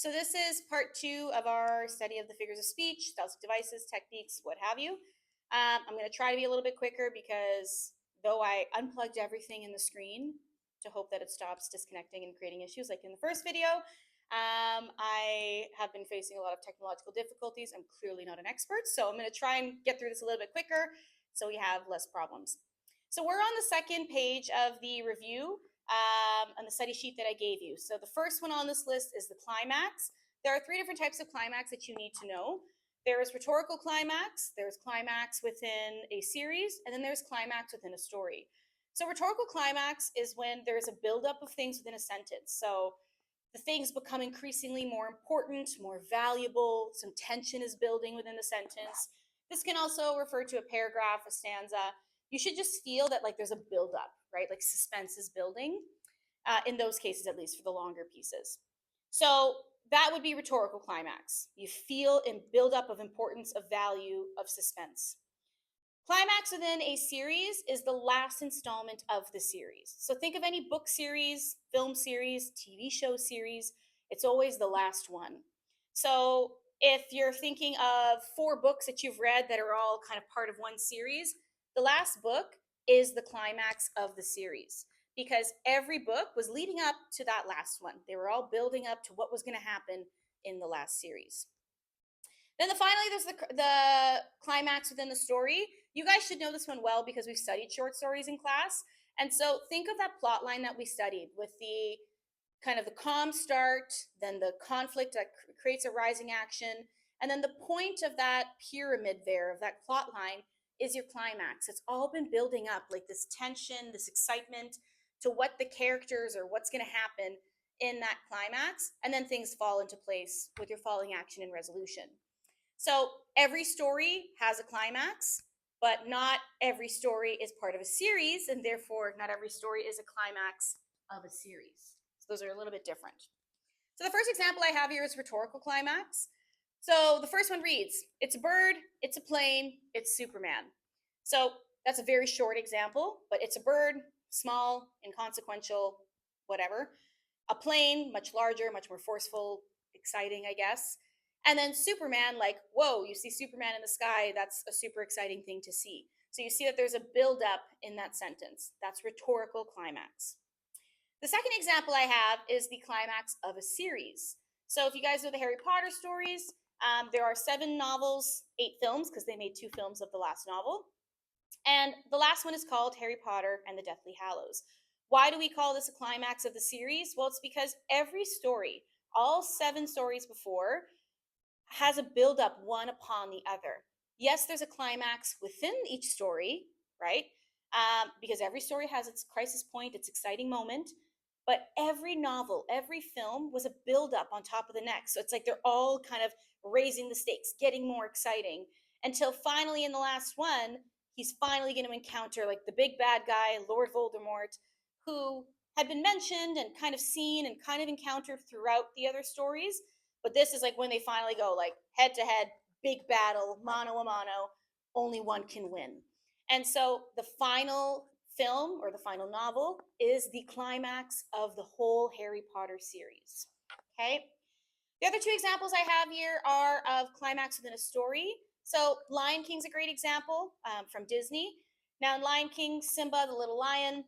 So this is part 2 of our study of the figures of speech, stylistic devices, techniques, what have you. I'm going to try to be a little bit quicker because though I unplugged everything in the screen to hope that it stops disconnecting and creating issues like in the first video, I have been facing a lot of technological difficulties. I'm clearly not an expert, so I'm going to try and get through this a little bit quicker so we have less problems. So we're on the second page of the review on the study sheet that I gave you. So the first one on this list is the climax. There are 3 different types of climax that you need to know. There is rhetorical climax, there's climax within a series, and then there's climax within a story. So rhetorical climax is when there's a buildup of things within a sentence. So the things become increasingly more important, more valuable, some tension is building within the sentence. This can also refer to a paragraph, a stanza. You should just feel that like there's a buildup, right? Like suspense is building, in those cases, at least for the longer pieces. So that would be rhetorical climax. You feel a buildup of importance, of value, of suspense. Climax within a series is the last installment of the series. So think of any book series, film series, TV show series, it's always the last one. So if you're thinking of 4 books that you've read that are all kind of part of one series, the last book is the climax of the series because every book was leading up to that last one. They were all building up to what was going to happen in the last series. Then finally, there's the climax within the story. You guys should know this one well because we've studied short stories in class. And so think of that plot line that we studied with the kind of the calm start, then the conflict that creates a rising action, and then the point of that pyramid there, of that plot line, is your climax. It's all been building up like this tension, this excitement to what the characters or what's going to happen in that climax, and then things fall into place with your falling action and resolution. So every story has a climax, but not every story is part of a series, and therefore not every story is a climax of a series. So those are a little bit different. So the first example I have here is rhetorical climax. So the first one reads, it's a bird, it's a plane, it's Superman. So that's a very short example, but it's a bird, small, inconsequential, whatever. A plane, much larger, much more forceful, exciting, I guess. And then Superman, like, whoa, you see Superman in the sky. That's a super exciting thing to see. So you see that there's a buildup in that sentence. That's rhetorical climax. The second example I have is the climax of a series. So if you guys know the Harry Potter stories, there are 7 novels, 8 films, because they made 2 films of the last novel. And the last one is called Harry Potter and the Deathly Hallows. Why do we call this a climax of the series? Well, it's because every story, all 7 stories before, has a buildup one upon the other. Yes, there's a climax within each story, right? Because every story has its crisis point, its exciting moment. But every novel, every film was a buildup on top of the next. So it's like they're all kind of raising the stakes, getting more exciting until finally in the last one, he's finally going to encounter like the big bad guy, Lord Voldemort, who had been mentioned and kind of seen and kind of encountered throughout the other stories. But this is like when they finally go like head to head, big battle, mano a mano, only one can win. And so the final film or the final novel is the climax of the whole Harry Potter series. Okay. The other 2 examples I have here are of climax within a story. So Lion King's a great example from Disney. Now in Lion King, Simba, the little lion,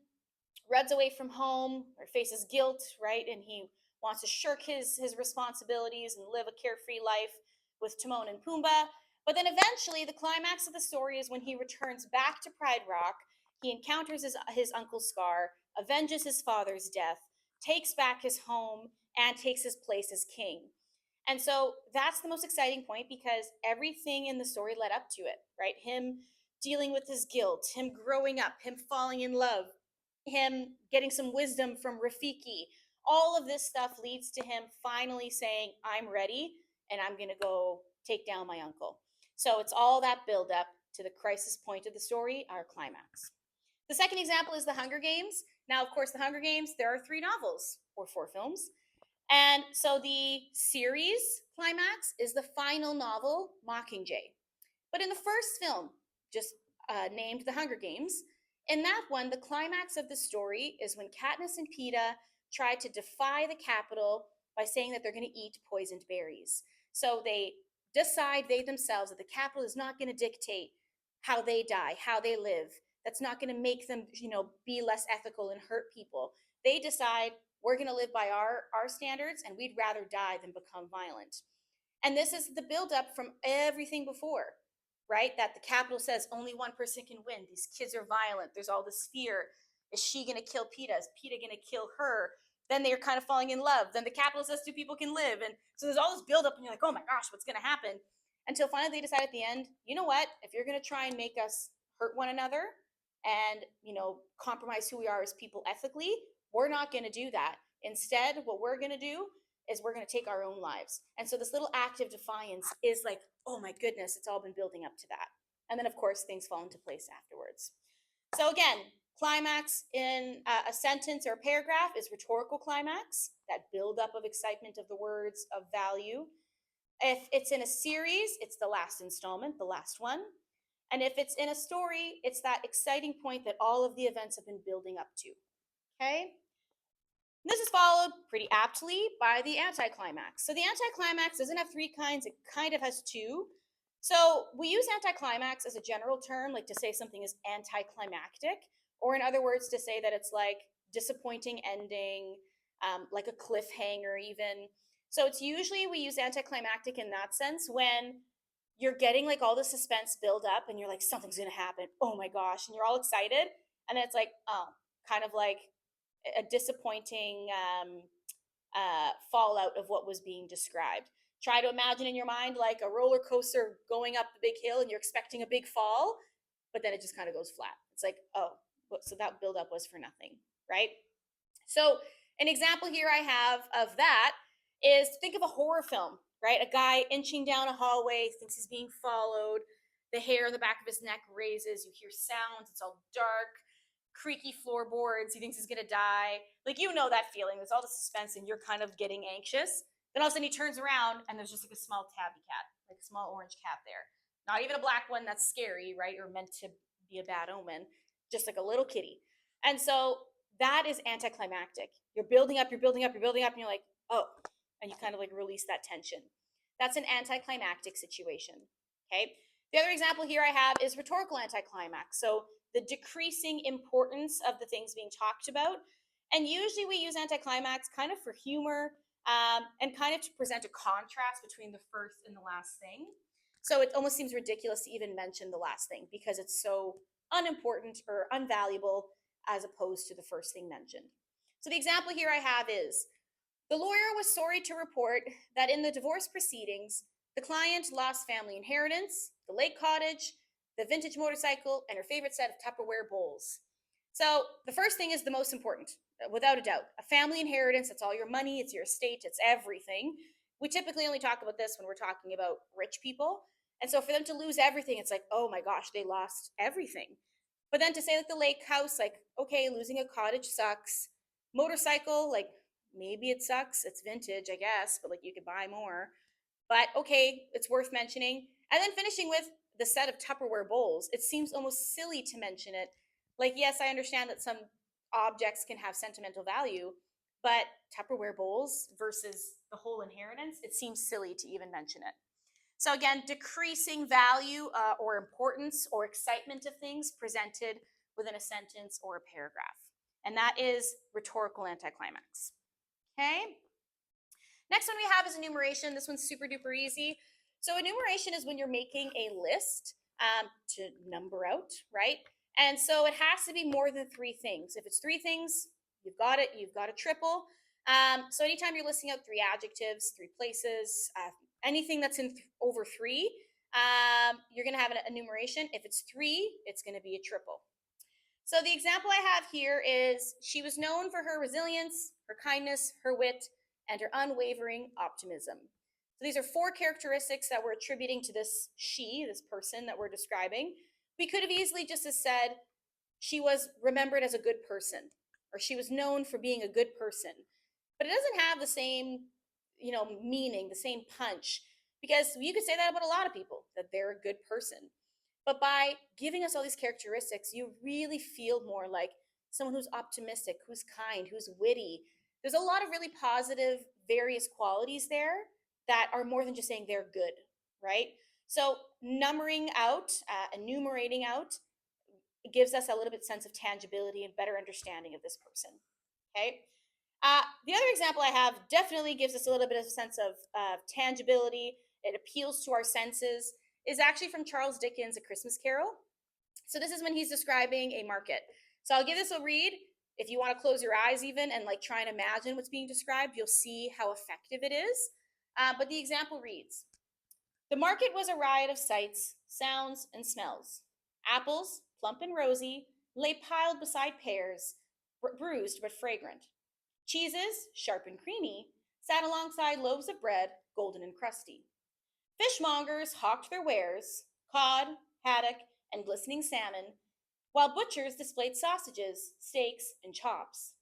runs away from home or faces guilt, right? And he wants to shirk his responsibilities and live a carefree life with Timon and Pumbaa. But then eventually, the climax of the story is when he returns back to Pride Rock. He encounters his uncle Scar, avenges his father's death, takes back his home, and takes his place as king. And so that's the most exciting point because everything in the story led up to it, right? Him dealing with his guilt, him growing up, him falling in love, him getting some wisdom from Rafiki. All of this stuff leads to him finally saying, I'm ready and I'm going to go take down my uncle. So it's all that build up to the crisis point of the story, our climax. The second example is The Hunger Games. Now, of course, The Hunger Games, there are 3 novels or 4 films. And so the series climax is the final novel, Mockingjay. But in the first film, just named The Hunger Games, in that one, the climax of the story is when Katniss and Peeta try to defy the Capitol by saying that they're going to eat poisoned berries. So they decide, they themselves, that the capital is not going to dictate how they die, how they live. That's not going to make them, be less ethical and hurt people. They decide we're going to live by our standards, and we'd rather die than become violent. And this is the buildup from everything before, right? That the capital says only one person can win. These kids are violent. There's all this fear. Is she going to kill Peeta? Is Peeta going to kill her? Then they're kind of falling in love. Then the capital says two people can live. And so there's all this buildup, and you're like, oh my gosh, what's going to happen? Until finally they decide at the end, you know what? If you're going to try and make us hurt one another and, compromise who we are as people ethically, we're not going to do that. Instead, what we're going to do is we're going to take our own lives. And so this little act of defiance is like, oh my goodness, it's all been building up to that. And then, of course, things fall into place afterwards. So again, climax in a sentence or a paragraph is rhetorical climax, that buildup of excitement of the words of value. If it's in a series, it's the last installment, the last one. And if it's in a story, it's that exciting point that all of the events have been building up to. Okay? This is followed pretty aptly by the anticlimax. So the anticlimax doesn't have three kinds, it kind of has two. So we use anticlimax as a general term, like to say something is anticlimactic, or in other words, to say that it's like disappointing ending, like a cliffhanger even. So it's usually we use anticlimactic in that sense when you're getting like all the suspense build up and you're like, something's gonna happen. Oh my gosh. And you're all excited. And then it's like, kind of like a disappointing fallout of what was being described. Try to imagine in your mind like a roller coaster going up the big hill and you're expecting a big fall, but then it just kind of goes flat. It's like, oh, so that buildup was for nothing, right? So an example here I have of that is think of a horror film, right? A guy inching down a hallway, thinks he's being followed. The hair on the back of his neck raises. You hear sounds. It's all dark, creaky floorboards. He thinks he's gonna die. Like, that feeling. There's all the suspense, and you're kind of getting anxious. Then all of a sudden he turns around, and there's just like a small tabby cat, like a small orange cat there. Not even a black one that's scary, right? Or meant to be a bad omen. Just like a little kitty. And so that is anticlimactic. You're building up, you're building up, you're building up, and you're like, oh, and you kind of like release that tension. That's an anticlimactic situation. Okay. The other example here I have is rhetorical anticlimax. So the decreasing importance of the things being talked about. And usually we use anticlimax kind of for humor and kind of to present a contrast between the first and the last thing. So it almost seems ridiculous to even mention the last thing because it's so unimportant or unvaluable as opposed to the first thing mentioned. So the example here I have is, the lawyer was sorry to report that in the divorce proceedings, the client lost family inheritance, the lake cottage, the vintage motorcycle, and her favorite set of Tupperware bowls. So the first thing is the most important, without a doubt. A family inheritance, that's all your money, it's your estate, it's everything. We typically only talk about this when we're talking about rich people. And so for them to lose everything, it's like, oh my gosh, they lost everything. But then to say like the lake house, like, okay, losing a cottage sucks. Motorcycle, like, maybe it sucks. It's vintage, I guess, but like you could buy more. But okay, it's worth mentioning. And then finishing with the set of Tupperware bowls. It seems almost silly to mention it. Like, yes, I understand that some objects can have sentimental value, but Tupperware bowls versus the whole inheritance, it seems silly to even mention it. So again, decreasing value or importance or excitement of things presented within a sentence or a paragraph. And that is rhetorical anticlimax. Okay. Next one we have is enumeration. This one's super duper easy. So enumeration is when you're making a list to number out, right? And so it has to be more than three things. If it's three things, you've got it. You've got a triple. So anytime you're listing out three adjectives, three places, anything that's in over three, you're going to have an enumeration. If it's three, it's going to be a triple. So the example I have here is, she was known for her resilience, her kindness, her wit, and her unwavering optimism. So these are four characteristics that we're attributing to this person that we're describing. We could have easily just said, she was remembered as a good person, or she was known for being a good person. But it doesn't have the same, meaning, the same punch, because you could say that about a lot of people, that they're a good person. But by giving us all these characteristics, you really feel more like someone who's optimistic, who's kind, who's witty. There's a lot of really positive various qualities there that are more than just saying they're good, right? So numbering out, enumerating out, gives us a little bit sense of tangibility and better understanding of this person. Okay. The other example I have definitely gives us a little bit of a sense of tangibility. It appeals to our senses. Is actually from Charles Dickens' A Christmas Carol. So this is when he's describing a market. So I'll give this a read. If you want to close your eyes even and like try and imagine what's being described, you'll see how effective it is. But the example reads, the market was a riot of sights, sounds, and smells. Apples, plump and rosy, lay piled beside pears, bruised but fragrant. Cheeses, sharp and creamy, sat alongside loaves of bread, golden and crusty. Fishmongers hawked their wares, cod, haddock, and glistening salmon, while butchers displayed sausages, steaks, and chops.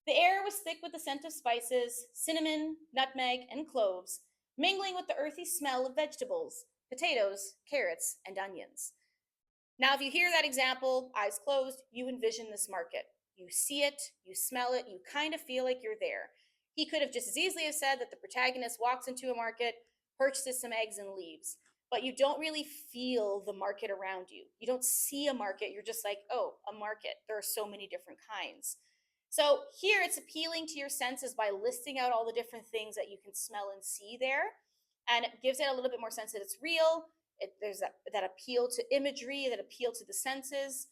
The air was thick with the scent of spices, cinnamon, nutmeg, and cloves, mingling with the earthy smell of vegetables, potatoes, carrots, and onions. Now, if you hear that example, eyes closed, you envision this market. You see it, you smell it, you kind of feel like you're there. He could have just as easily have said that the protagonist walks into a market, purchases some eggs, and leaves. But you don't really feel the market around you. You don't see a market, you're just like, oh, a market. There are so many different kinds. So here it's appealing to your senses by listing out all the different things that you can smell and see there. And it gives it a little bit more sense that it's real. There's that appeal to imagery, that appeal to the senses.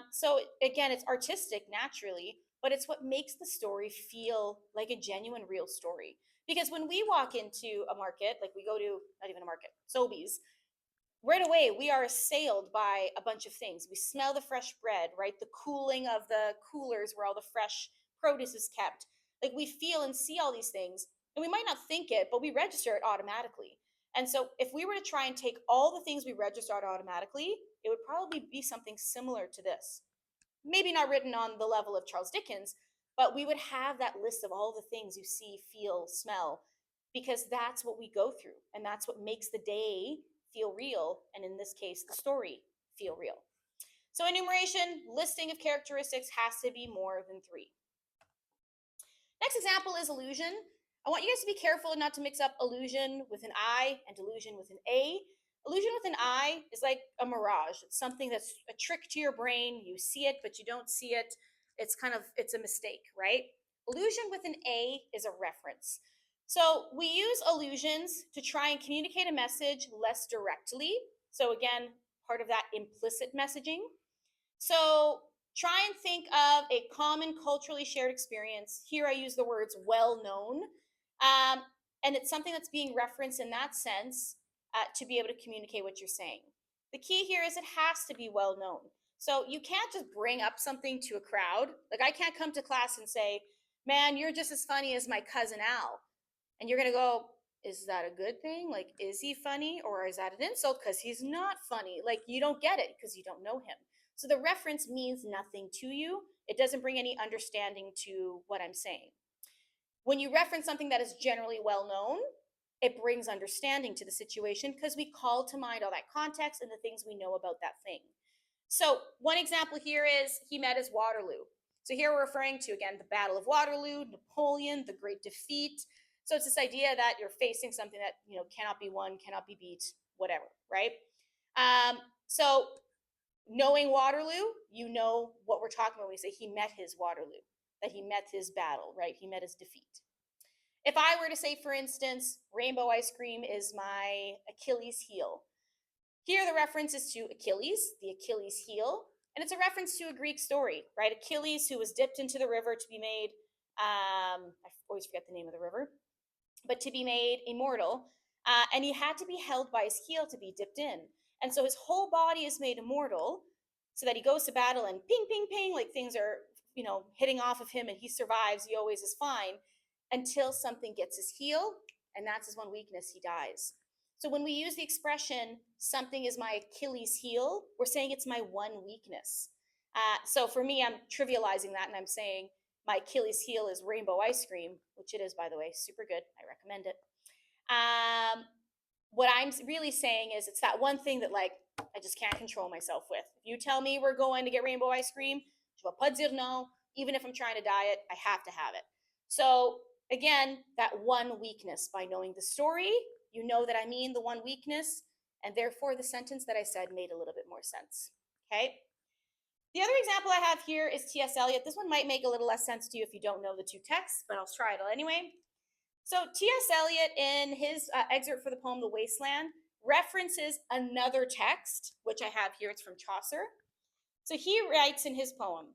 So again, it's artistic naturally, but it's what makes the story feel like a genuine, real story. Because when we walk into a market, like we go to, not even a market, Sobeys, right away we are assailed by a bunch of things. We smell the fresh bread, right? The cooling of the coolers where all the fresh produce is kept. Like we feel and see all these things, and we might not think it, but we register it automatically. And so if we were to try and take all the things we registered automatically, it would probably be something similar to this. Maybe not written on the level of Charles Dickens, but we would have that list of all the things you see, feel, smell, because that's what we go through. And that's what makes the day feel real. And in this case, the story feel real. So enumeration, listing of characteristics has to be more than 3. Next example is illusion. I want you guys to be careful not to mix up illusion with an I and delusion with an A. Illusion with an I is like a mirage. It's something that's a trick to your brain. You see it, but you don't see it. It's a mistake, right? Illusion with an A is a reference. So we use illusions to try and communicate a message less directly. So again, part of that implicit messaging. So try and think of a common culturally shared experience. Here I use the words well known. And it's something that's being referenced in that sense to be able to communicate what you're saying. The key here is it has to be well known. So you can't just bring up something to a crowd. Like I can't come to class and say, man, you're just as funny as my cousin Al. And you're going to go, is that a good thing? Like, is he funny or is that an insult? Because he's not funny. Like, you don't get it because you don't know him. So the reference means nothing to you. It doesn't bring any understanding to what I'm saying. When you reference something that is generally well known, it brings understanding to the situation because we call to mind all that context and the things we know about that thing. So one example here is he met his Waterloo. So here we're referring to, again, the Battle of Waterloo, Napoleon, the great defeat. So it's this idea that you're facing something that, cannot be won, cannot be beat, whatever, right? So knowing Waterloo, you know what we're talking about when we say he met his Waterloo, that he met his battle, right? He met his defeat. If I were to say, for instance, rainbow ice cream is my Achilles heel. Here the reference is to Achilles, the Achilles heel, and it's a reference to a Greek story, right? Achilles, who was dipped into the river to be made, I always forget the name of the river, but to be made immortal, and he had to be held by his heel to be dipped in. And so his whole body is made immortal so that he goes to battle and ping, ping, ping, like things are, hitting off of him and he survives, he always is fine, until something gets his heel, and that's his one weakness, he dies. So when we use the expression, something is my Achilles heel, we're saying it's my one weakness. So for me, I'm trivializing that and I'm saying my Achilles heel is rainbow ice cream, which it is, by the way, super good. I recommend it. What I'm really saying is it's that one thing that I just can't control myself with. If you tell me we're going to get rainbow ice cream, je vais pas dire non. Even if I'm trying to diet, I have to have it. So Again, that one weakness. By knowing the story, you know that I mean the one weakness, and therefore the sentence that I said made a little bit more sense. Okay? The other example I have here is T.S. Eliot. This one might make a little less sense to you if you don't know the two texts, but I'll try it anyway. So T.S. Eliot, in his excerpt for the poem The Wasteland, references another text, which I have here. It's from Chaucer. So he writes in his poem,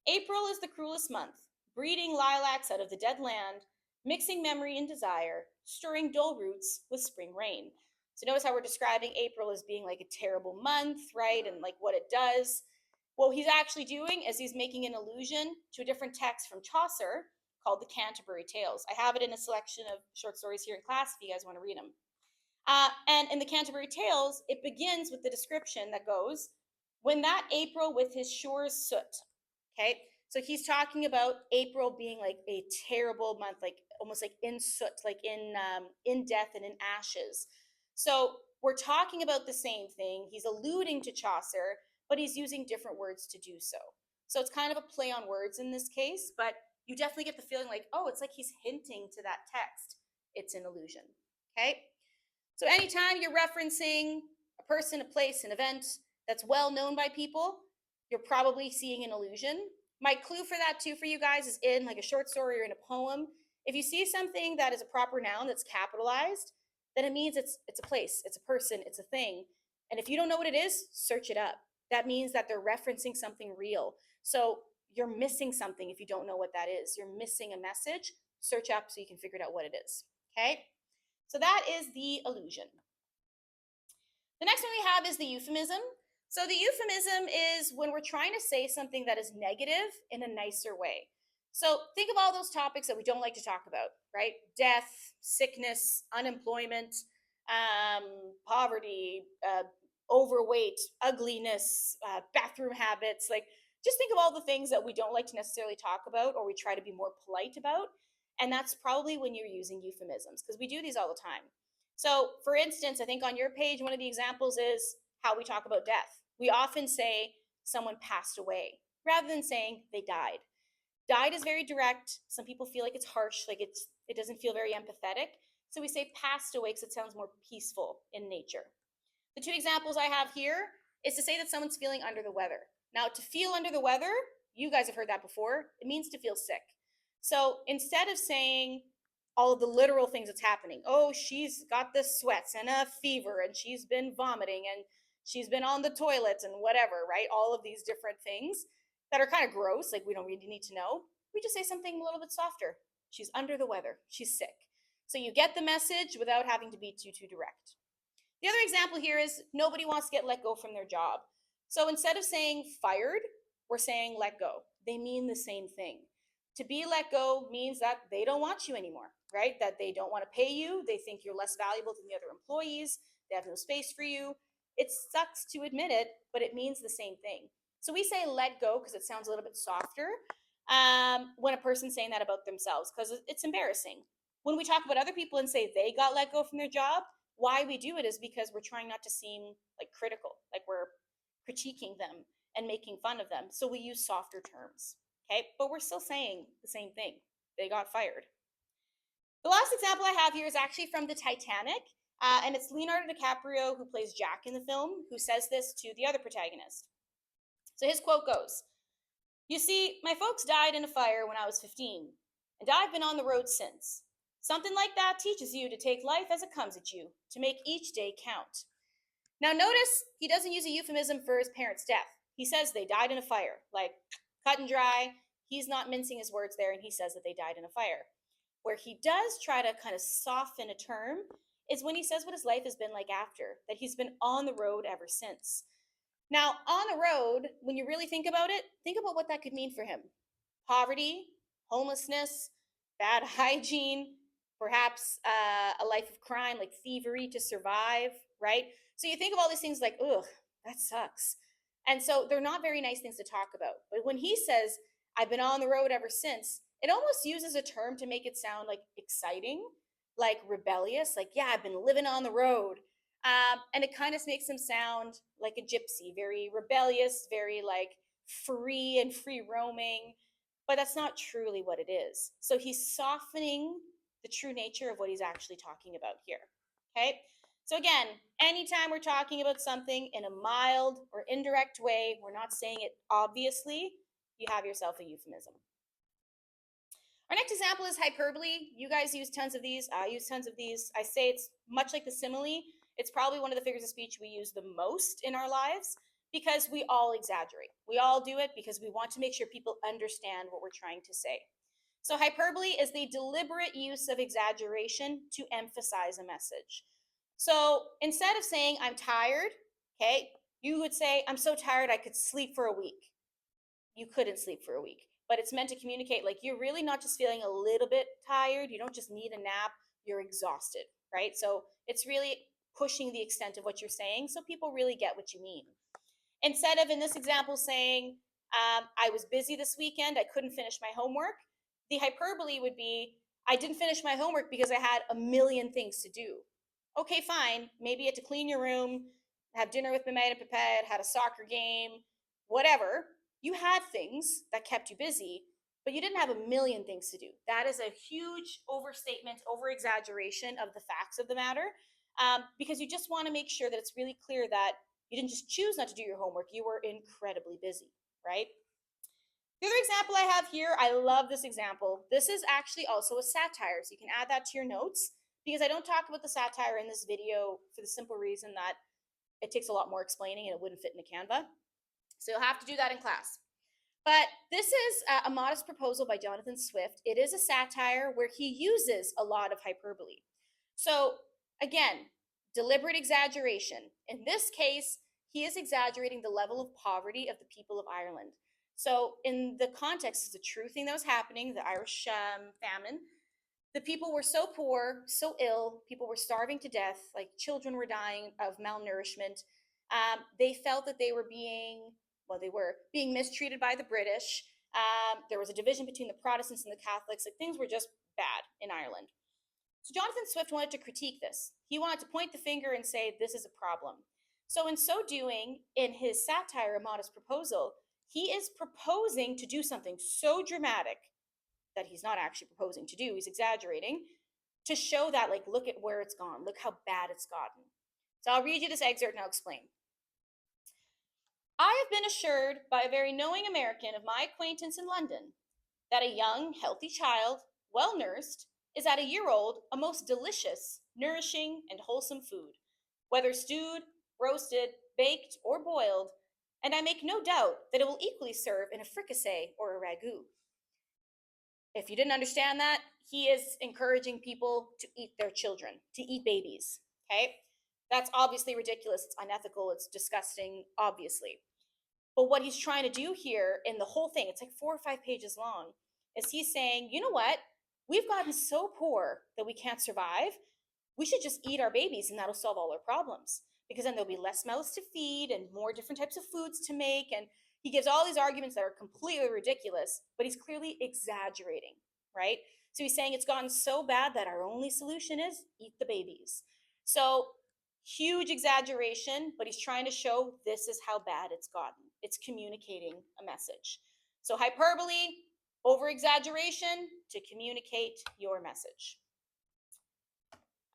April is the cruelest month, breeding lilacs out of the dead land, mixing memory and desire, stirring dull roots with spring rain. So notice how we're describing April as being like a terrible month, right? And like what it does. What he's actually doing is he's making an allusion to a different text from Chaucer called the Canterbury Tales. I have it in a selection of short stories here in class if you guys want to read them. And in the Canterbury Tales, it begins with the description that goes, when that April with his shores soot. Okay, so he's talking about April being like a terrible month, like almost like in soot, like in death and in ashes. So we're talking about the same thing. He's alluding to Chaucer, but he's using different words to do so. So it's kind of a play on words in this case, but you definitely get the feeling like, oh, it's like he's hinting to that text. It's an allusion. Okay. So anytime you're referencing a person, a place, an event that's well known by people, you're probably seeing an allusion. My clue for that too for you guys is in like a short story or in a poem. If you see something that is a proper noun that's capitalized, then it means it's a place, it's a person, it's a thing. And if you don't know what it is, search it up. That means that they're referencing something real. So you're missing something if you don't know what that is. You're missing a message. Search up so you can figure out what it is. Okay? So that is the allusion. The next one we have is the euphemism. So the euphemism is when we're trying to say something that is negative in a nicer way. So think of all those topics that we don't like to talk about, right? Death, sickness, unemployment, poverty, overweight, ugliness, bathroom habits. Like, just think of all the things that we don't like to necessarily talk about or we try to be more polite about. And that's probably when you're using euphemisms because we do these all the time. So, for instance, I think on your page, one of the examples is how we talk about death. We often say someone passed away rather than saying they died. Died is very direct. Some people feel like it's harsh, like it doesn't feel very empathetic. So we say passed away because it sounds more peaceful in nature. The two examples I have here is to say that someone's feeling under the weather. Now, to feel under the weather, you guys have heard that before, it means to feel sick. So instead of saying all of the literal things that's happening, oh, she's got the sweats and a fever and she's been vomiting and she's been on the toilet and whatever, right? All of these different things that are kind of gross, like we don't really need to know. We just say something a little bit softer. She's under the weather. She's sick. So you get the message without having to be too direct. The other example here is nobody wants to get let go from their job. So instead of saying fired, we're saying let go. They mean the same thing. To be let go means that they don't want you anymore, right? That they don't want to pay you. They think you're less valuable than the other employees. They have no space for you. It sucks to admit it, but it means the same thing. So we say let go because it sounds a little bit softer when a person's saying that about themselves because it's embarrassing. When we talk about other people and say they got let go from their job, why we do it is because we're trying not to seem like critical, like we're critiquing them and making fun of them. So we use softer terms, okay? But we're still saying the same thing. They got fired. The last example I have here is actually from the Titanic, and it's Leonardo DiCaprio, who plays Jack in the film, who says this to the other protagonist. So his quote goes, "You see, my folks died in a fire when I was 15, and I've been on the road since. Something like that teaches you to take life as it comes at you, to make each day count." Now notice he doesn't use a euphemism for his parents' death. He says they died in a fire, like cut and dry. He's not mincing his words there, and he says that they died in a fire. Where he does try to kind of soften a term is when he says what his life has been like after, that he's been on the road ever since. Now, on the road, when you really think about it, think about what that could mean for him. Poverty, homelessness, bad hygiene, perhaps a life of crime like thievery to survive, right? So you think of all these things like, ugh, that sucks. And so they're not very nice things to talk about. But when he says, I've been on the road ever since, it almost uses a term to make it sound like exciting, like rebellious, like, yeah, I've been living on the road. And it kind of makes him sound like a gypsy, very rebellious, very like free and free roaming. but that's not truly what it is. So he's softening the true nature of what he's actually talking about here. Okay? So again, anytime we're talking about something in a mild or indirect way, we're not saying it obviously, you have yourself a euphemism. Our next example is hyperbole. You guys use tons of these. I use tons of these. I say it's much like the simile. It's probably one of the figures of speech we use the most in our lives because we all exaggerate. We all do it because we want to make sure people understand what we're trying to say. So hyperbole is the deliberate use of exaggeration to emphasize a message. So instead of saying I'm tired, okay, you would say I'm so tired I could sleep for a week. You couldn't sleep for a week, but it's meant to communicate like you're really not just feeling a little bit tired, you don't just need a nap, you're exhausted, right? So it's really pushing the extent of what you're saying so people really get what you mean. Instead of in this example saying I was busy this weekend, I couldn't finish my homework, the hyperbole would be I didn't finish my homework because I had a million things to do. Okay, fine, maybe you had to clean your room, have dinner with mama and papa, had a soccer game, whatever. You had things that kept you busy, but you didn't have a million things to do. That is a huge overstatement, over exaggeration of the facts of the matter, because you just want to make sure that it's really clear that you didn't just choose not to do your homework, you were incredibly busy, right? The other example I have here, I love this example. This is actually also a satire, so you can add that to your notes because I don't talk about the satire in this video for the simple reason that it takes a lot more explaining and it wouldn't fit in a Canva. So you'll have to do that in class. But this is A Modest Proposal by Jonathan Swift. It is a satire where he uses a lot of hyperbole. So again, deliberate exaggeration. In this case, he is exaggerating the level of poverty of the people of Ireland. So in the context of the true thing that was happening, the Irish famine, the people were so poor, so ill, people were starving to death, like children were dying of malnourishment. They felt that they were being mistreated by the British. There was a division between the Protestants and the Catholics. Like things were just bad in Ireland. So Jonathan Swift wanted to critique this. He wanted to point the finger and say, this is a problem. So in so doing, in his satire, A Modest Proposal, he is proposing to do something so dramatic that he's not actually proposing to do, he's exaggerating, to show that, like, look at where it's gone, look how bad it's gotten. So I'll read you this excerpt and I'll explain. I have been assured by a very knowing American of my acquaintance in London that a young, healthy child, well nursed, is at a year old a most delicious, nourishing, and wholesome food, whether stewed, roasted, baked, or boiled, and I make no doubt that it will equally serve in a fricassee or a ragout. If you didn't understand that, he is encouraging people to eat their children, to eat babies. Okay? That's obviously ridiculous. It's unethical. It's disgusting, obviously. But what he's trying to do here in the whole thing, it's like 4 or 5 pages long, is he's saying, you know what? We've gotten so poor that we can't survive. We should just eat our babies and that'll solve all our problems. Because then there'll be less mouths to feed and more different types of foods to make. And he gives all these arguments that are completely ridiculous, but he's clearly exaggerating, right? So he's saying it's gotten so bad that our only solution is eat the babies. So huge exaggeration, but he's trying to show this is how bad it's gotten. It's communicating a message. So hyperbole, over exaggeration to communicate your message.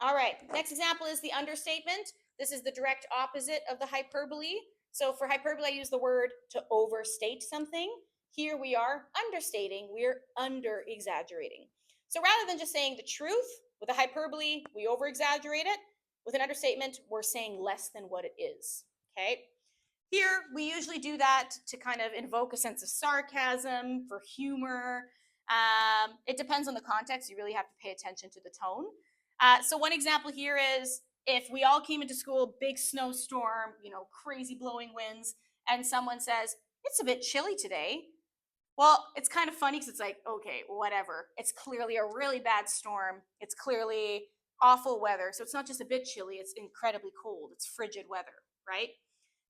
All right, next example is the understatement. This is the direct opposite of the hyperbole. So for hyperbole, I use the word to overstate something. Here we are understating, we're under exaggerating. So rather than just saying the truth, with a hyperbole, we over exaggerate it. With an understatement, we're saying less than what it is, okay? Here, we usually do that to kind of invoke a sense of sarcasm, for humor. It depends on the context. You really have to pay attention to the tone. So one example here is if we all came into school, big snowstorm, crazy blowing winds, and someone says, it's a bit chilly today. Well, it's kind of funny because it's like, okay, whatever. It's clearly a really bad storm. It's clearly awful weather. So it's not just a bit chilly, it's incredibly cold. It's frigid weather, right?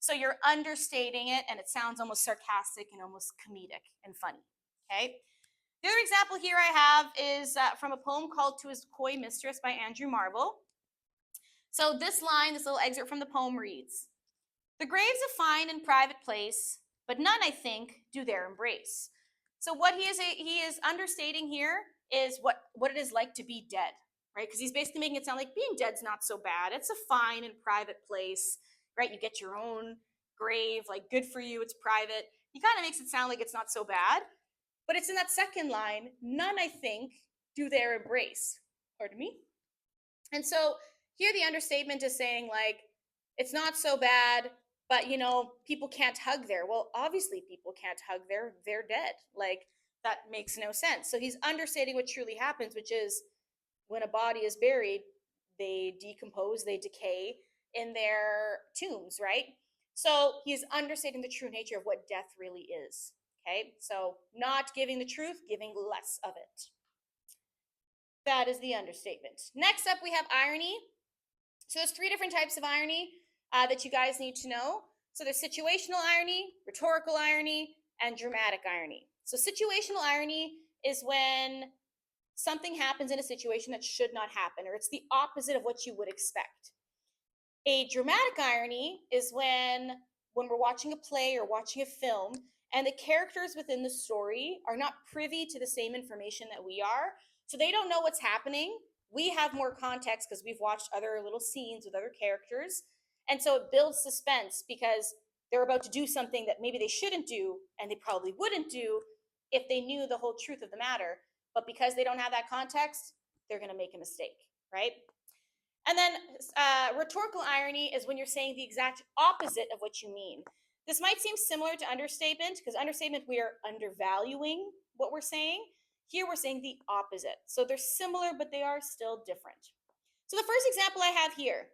So you're understating it and it sounds almost sarcastic and almost comedic and funny, okay? The other example here I have is from a poem called To His Coy Mistress by Andrew Marvell. So this little excerpt from the poem reads, the grave's a fine and private place, but none, I think, do there embrace. So what he is understating here is what it is like to be dead, right? Because he's basically making it sound like being dead's not so bad. It's a fine and private place, right? You get your own grave, like good for you, it's private. He kind of makes it sound like it's not so bad, but it's in that second line, none, I think, do their embrace. Pardon me? And so here the understatement is saying, like, it's not so bad, but people can't hug there. Well, obviously people can't hug there. They're dead. Like, that makes no sense. So he's understating what truly happens, which is when a body is buried, they decompose, they decay in their tombs, right? So he's understating the true nature of what death really is. Okay, so not giving the truth, giving less of it. That is the understatement. Next up, we have irony. So there's three different types of irony that you guys need to know. So there's situational irony, rhetorical irony, and dramatic irony. So situational irony is when something happens in a situation that should not happen, or it's the opposite of what you would expect. A dramatic irony is when we're watching a play or watching a film and the characters within the story are not privy to the same information that we are. So they don't know what's happening. We have more context because we've watched other little scenes with other characters. And so it builds suspense because they're about to do something that maybe they shouldn't do and they probably wouldn't do if they knew the whole truth of the matter. But because they don't have that context, they're going to make a mistake, right? And then rhetorical irony is when you're saying the exact opposite of what you mean. This might seem similar to understatement because understatement, we are undervaluing what we're saying. Here we're saying the opposite. So they're similar, but they are still different. So the first example I have here,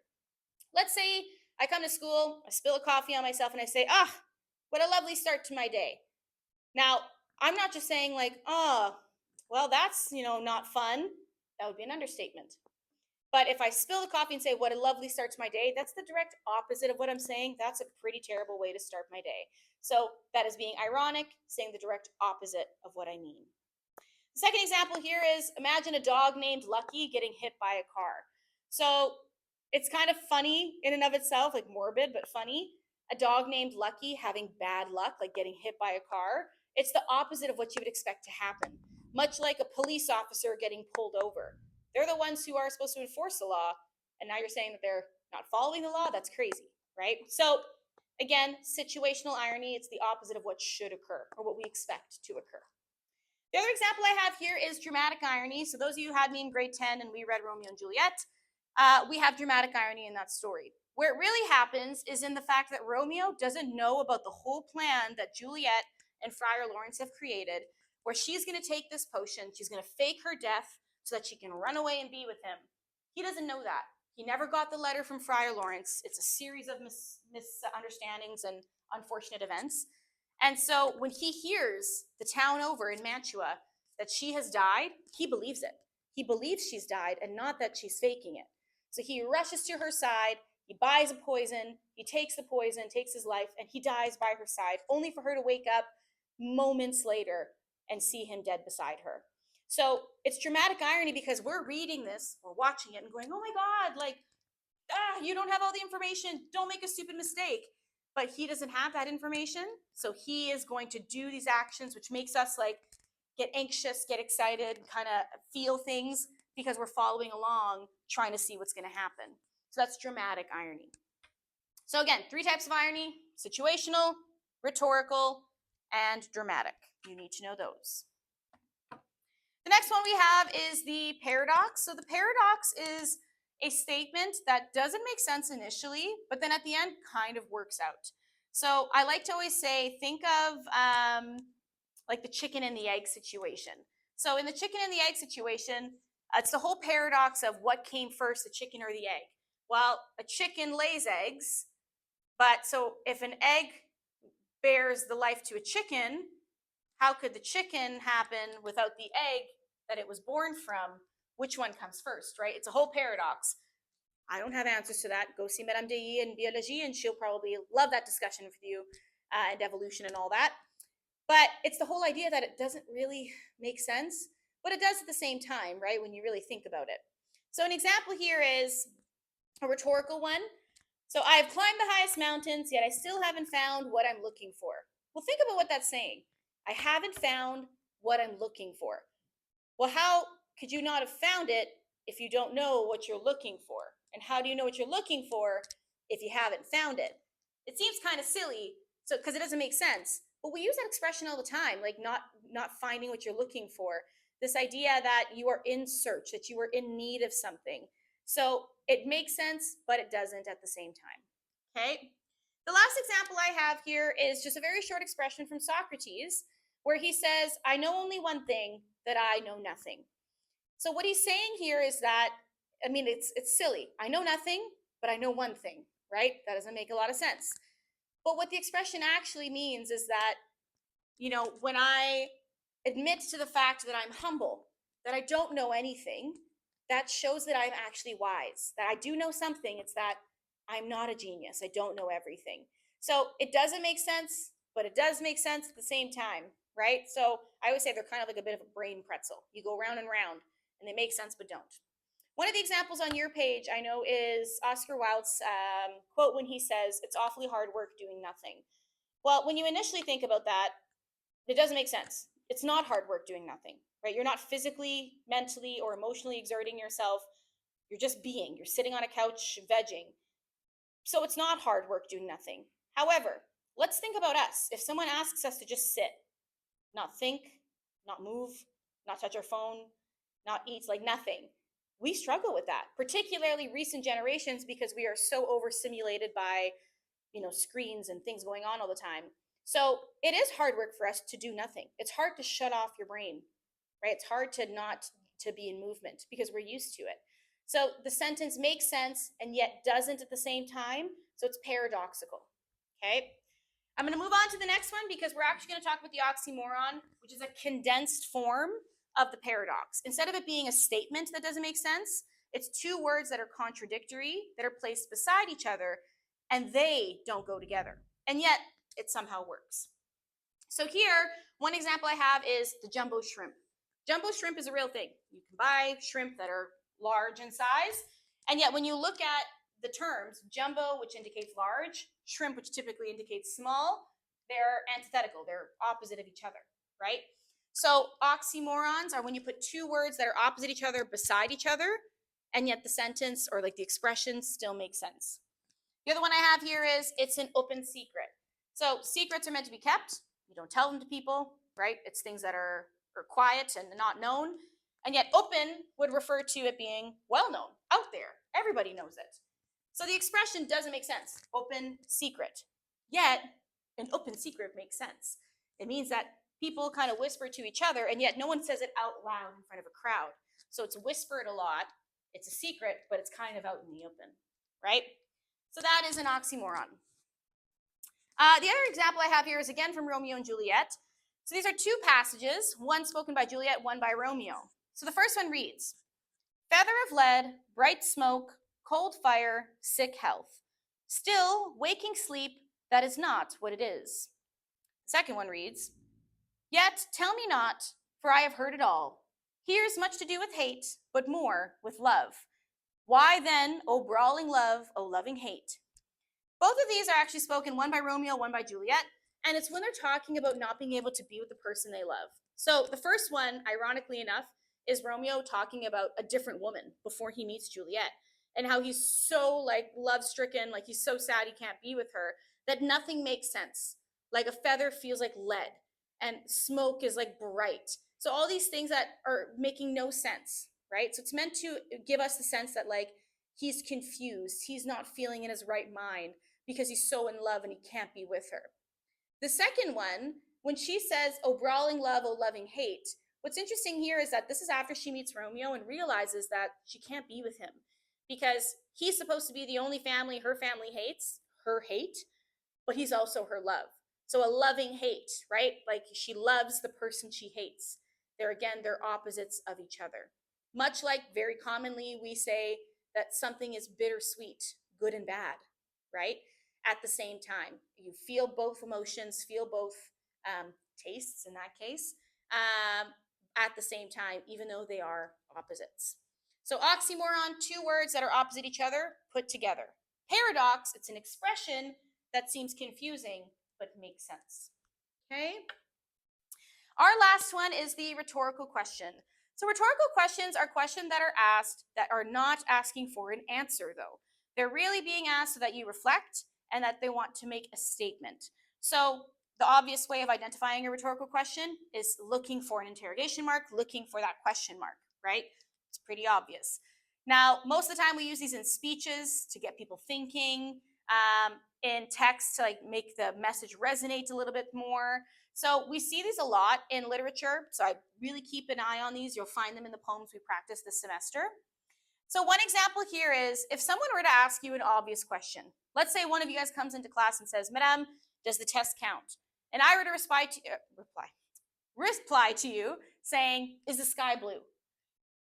let's say I come to school, I spill a coffee on myself, and I say, what a lovely start to my day. Now, I'm not just saying like, oh, well, that's, not fun. That would be an understatement. But if I spill the coffee and say, what a lovely start to my day, that's the direct opposite of what I'm saying. That's a pretty terrible way to start my day. So that is being ironic, saying the direct opposite of what I mean. The second example here is imagine a dog named Lucky getting hit by a car. So it's kind of funny in and of itself, like morbid, but funny. A dog named Lucky having bad luck, like getting hit by a car. It's the opposite of what you would expect to happen. Much like a police officer getting pulled over. They're the ones who are supposed to enforce the law, and now you're saying that they're not following the law? That's crazy, right? So again, situational irony, it's the opposite of what should occur or what we expect to occur. The other example I have here is dramatic irony. So those of you who had me in grade 10 and we read Romeo and Juliet, we have dramatic irony in that story. Where it really happens is in the fact that Romeo doesn't know about the whole plan that Juliet and Friar Lawrence have created, where she's going to take this potion, she's going to fake her death so that she can run away and be with him. He doesn't know that. He never got the letter from Friar Lawrence. It's a series of misunderstandings and unfortunate events. And so when he hears the town over in Mantua that she has died, he believes it. He believes she's died and not that she's faking it. So he rushes to her side, he buys a poison, he takes the poison, takes his life, and he dies by her side, only for her to wake up moments later and see him dead beside her. So it's dramatic irony because we're reading this, we're watching it and going, oh my God, like, you don't have all the information, don't make a stupid mistake. But he doesn't have that information, so he is going to do these actions, which makes us like get anxious, get excited, kind of feel things because we're following along, trying to see what's going to happen. So that's dramatic irony. So again, three types of irony: situational, rhetorical, and dramatic. You need to know those. The next one we have is the paradox. So the paradox is a statement that doesn't make sense initially, but then at the end kind of works out. So I like to always say, think of like the chicken and the egg situation. So in the chicken and the egg situation, it's the whole paradox of what came first, the chicken or the egg. Well, a chicken lays eggs, but so if an egg bears the life to a chicken, how could the chicken happen without the egg that it was born from? Which one comes first, right? It's a whole paradox. I don't have answers to that. Go see Madame Dei in biologie, and she'll probably love that discussion with you and evolution and all that. But it's the whole idea that it doesn't really make sense, but it does at the same time, right? When you really think about it. So an example here is a rhetorical one. So I have climbed the highest mountains, yet I still haven't found what I'm looking for. Well, think about what that's saying. I haven't found what I'm looking for. Well, how could you not have found it if you don't know what you're looking for? And how do you know what you're looking for if you haven't found it? It seems kind of silly, so because it doesn't make sense. But we use that expression all the time, like not finding what you're looking for. This idea that you are in search, that you are in need of something. So it makes sense, but it doesn't at the same time. Okay? The last example I have here is just a very short expression from Socrates where he says, I know only one thing, that I know nothing. So what he's saying here is that, I mean, it's silly. I know nothing, but I know one thing, right? That doesn't make a lot of sense. But what the expression actually means is that, when I admit to the fact that I'm humble, that I don't know anything, that shows that I'm actually wise, that I do know something. It's that I'm not a genius. I don't know everything. So it doesn't make sense, but it does make sense at the same time, right? So I always say they're kind of like a bit of a brain pretzel. You go round and round, and they make sense, but don't. One of the examples on your page I know is Oscar Wilde's quote when he says, "It's awfully hard work doing nothing." Well, when you initially think about that, it doesn't make sense. It's not hard work doing nothing, right? You're not physically, mentally, or emotionally exerting yourself. You're just being. You're sitting on a couch vegging. So it's not hard work doing nothing. However, let's think about us. If someone asks us to just sit, not think, not move, not touch our phone, not eat, like nothing, we struggle with that, particularly recent generations, because we are so overstimulated by screens and things going on all the time. So it is hard work for us to do nothing. It's hard to shut off your brain, right? It's hard to not to be in movement because we're used to it. So the sentence makes sense and yet doesn't at the same time. So it's paradoxical. Okay. I'm going to move on to the next one because we're actually going to talk about the oxymoron, which is a condensed form of the paradox. Instead of it being a statement that doesn't make sense, it's two words that are contradictory, that are placed beside each other, and they don't go together. And yet it somehow works. So here, one example I have is the jumbo shrimp. Jumbo shrimp is a real thing. You can buy shrimp that are large in size, and yet when you look at the terms, jumbo, which indicates large, shrimp, which typically indicates small, they're antithetical. They're opposite of each other, right? So oxymorons are when you put two words that are opposite each other beside each other, and yet the sentence or like the expression still makes sense. The other one I have here is it's an open secret. So secrets are meant to be kept. You don't tell them to people, right? It's things that are quiet and not known. And yet open would refer to it being well known, out there. Everybody knows it. So the expression doesn't make sense. Open secret. Yet an open secret makes sense. It means that people kind of whisper to each other, and yet no one says it out loud in front of a crowd. So it's whispered a lot. It's a secret, but it's kind of out in the open, right? So that is an oxymoron. The other example I have here is again from Romeo and Juliet. So these are two passages, one spoken by Juliet, one by Romeo. So the first one reads, feather of lead, bright smoke, cold fire, sick health. Still, waking sleep, that is not what it is. The second one reads, yet tell me not, for I have heard it all. Here's much to do with hate, but more with love. Why then, O brawling love, O loving hate? Both of these are actually spoken, one by Romeo, one by Juliet, and it's when they're talking about not being able to be with the person they love. So the first one, ironically enough, is Romeo talking about a different woman before he meets Juliet, and how he's so like love-stricken, like he's so sad he can't be with her, that nothing makes sense. Like a feather feels like lead, and smoke is like bright. So all these things that are making no sense, right? So it's meant to give us the sense that like he's confused, he's not feeling in his right mind because he's so in love and he can't be with her. The second one, when she says, oh, brawling love, oh, loving hate, what's interesting here is that this is after she meets Romeo and realizes that she can't be with him because he's supposed to be the only family her family hates, her hate, but he's also her love. So a loving hate, right? Like she loves the person she hates. They're opposites of each other. Much like very commonly we say that something is bittersweet, good and bad, right? At the same time, you feel both emotions, feel both tastes in that case, at the same time, even though they are opposites. So oxymoron, two words that are opposite each other put together. Paradox, it's an expression that seems confusing but makes sense. Okay? Our last one is the rhetorical question. So rhetorical questions are questions that are asked that are not asking for an answer, though. They're really being asked so that you reflect and that they want to make a statement. So the obvious way of identifying a rhetorical question is looking for an interrogation mark, looking for that question mark, right? It's pretty obvious. Now, most of the time we use these in speeches to get people thinking, in text to like make the message resonate a little bit more. So we see these a lot in literature. So I really keep an eye on these. You'll find them in the poems we practice this semester. So one example here is if someone were to ask you an obvious question. Let's say one of you guys comes into class and says, Madame, does the test count? And I were to reply to you saying, is the sky blue?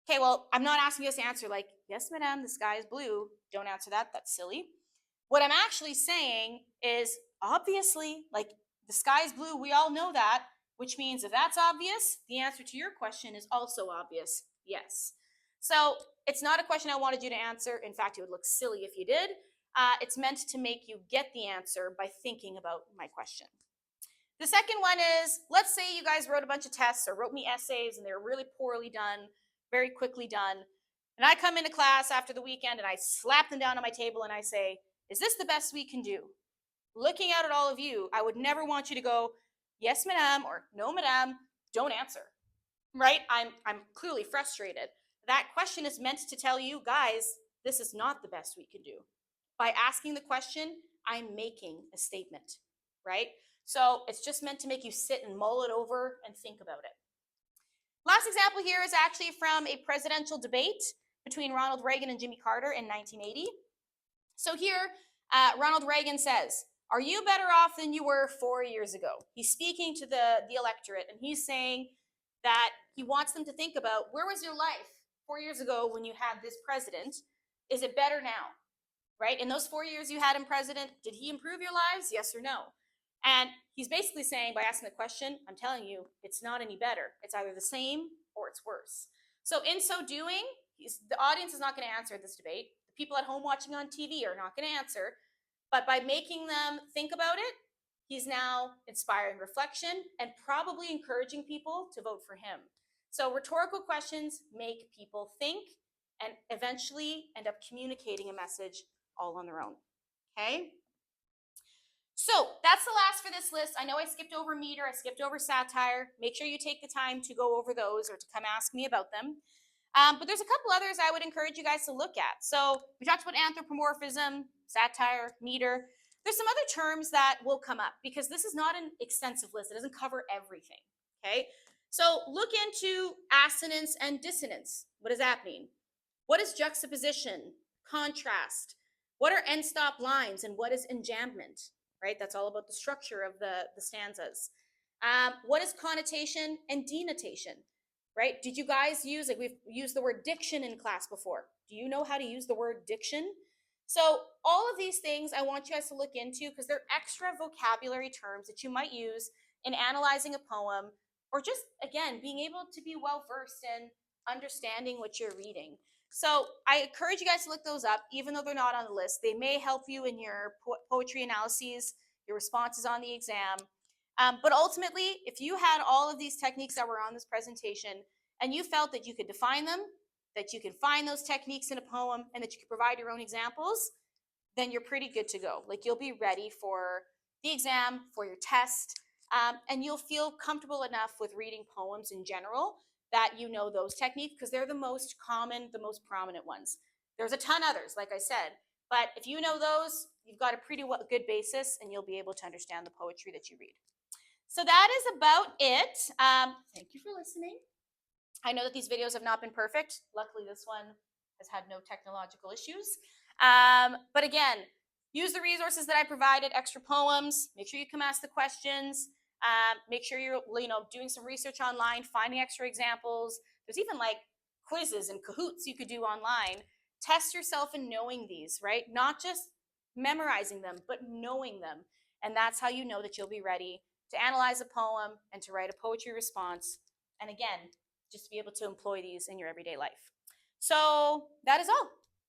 Okay, well, I'm not asking you to answer like, yes, madame, the sky is blue. Don't answer that. That's silly. What I'm actually saying is, obviously, like, the sky is blue. We all know that, which means if that's obvious, the answer to your question is also obvious. Yes. So it's not a question I wanted you to answer. In fact, it would look silly if you did. It's meant to make you get the answer by thinking about my question. The second one is, let's say you guys wrote a bunch of tests or wrote me essays and they were really poorly done, very quickly done. And I come into class after the weekend and I slap them down on my table and I say, is this the best we can do? Looking out at all of you, I would never want you to go, yes, madame, or no, madame, don't answer, right? I'm clearly frustrated. That question is meant to tell you, guys, this is not the best we can do. By asking the question, I'm making a statement, right? So it's just meant to make you sit and mull it over and think about it. Last example here is actually from a presidential debate between Ronald Reagan and Jimmy Carter in 1980. So here, Ronald Reagan says, are you better off than you were 4 years ago? He's speaking to the electorate, and he's saying that he wants them to think about, where was your life 4 years ago when you had this president? Is it better now? Right? In those 4 years you had him president, did he improve your lives? Yes or no? And he's basically saying, by asking the question, I'm telling you, it's not any better. It's either the same or it's worse. So in so doing, the audience is not going to answer this debate. The people at home watching on TV are not going to answer. But by making them think about it, he's now inspiring reflection and probably encouraging people to vote for him. So rhetorical questions make people think and eventually end up communicating a message all on their own. Okay? So that's the last for this list. I know I skipped over meter, I skipped over satire. Make sure you take the time to go over those or to come ask me about them. But there's a couple others I would encourage you guys to look at. So we talked about anthropomorphism, satire, meter. There's some other terms that will come up because this is not an extensive list. It doesn't cover everything, okay? So look into assonance and dissonance. What does that mean? What is juxtaposition, contrast? What are end-stop lines and what is enjambment, right? That's all about the structure of the stanzas. What is connotation and denotation? Right? Did you guys use, like we've used the word diction in class before. Do you know how to use the word diction? So all of these things I want you guys to look into because they're extra vocabulary terms that you might use in analyzing a poem or just, again, being able to be well-versed in understanding what you're reading. So I encourage you guys to look those up, even though they're not on the list. They may help you in your poetry analyses, your responses on the exam. But ultimately, if you had all of these techniques that were on this presentation and you felt that you could define them, that you can find those techniques in a poem, and that you could provide your own examples, then you're pretty good to go. Like you'll be ready for the exam, for your test, and you'll feel comfortable enough with reading poems in general that you know those techniques because they're the most common, the most prominent ones. There's a ton others, like I said, but if you know those, you've got a pretty good basis and you'll be able to understand the poetry that you read. So that is about it. Thank you for listening. I know that these videos have not been perfect. Luckily, this one has had no technological issues. But again, use the resources that I provided, extra poems. Make sure you come ask the questions. Make sure you're doing some research online, finding extra examples. There's even like quizzes and Kahoots you could do online. Test yourself in knowing these, right? Not just memorizing them, but knowing them. And that's how you know that you'll be ready to analyze a poem and to write a poetry response. And again, just to be able to employ these in your everyday life. So that is all.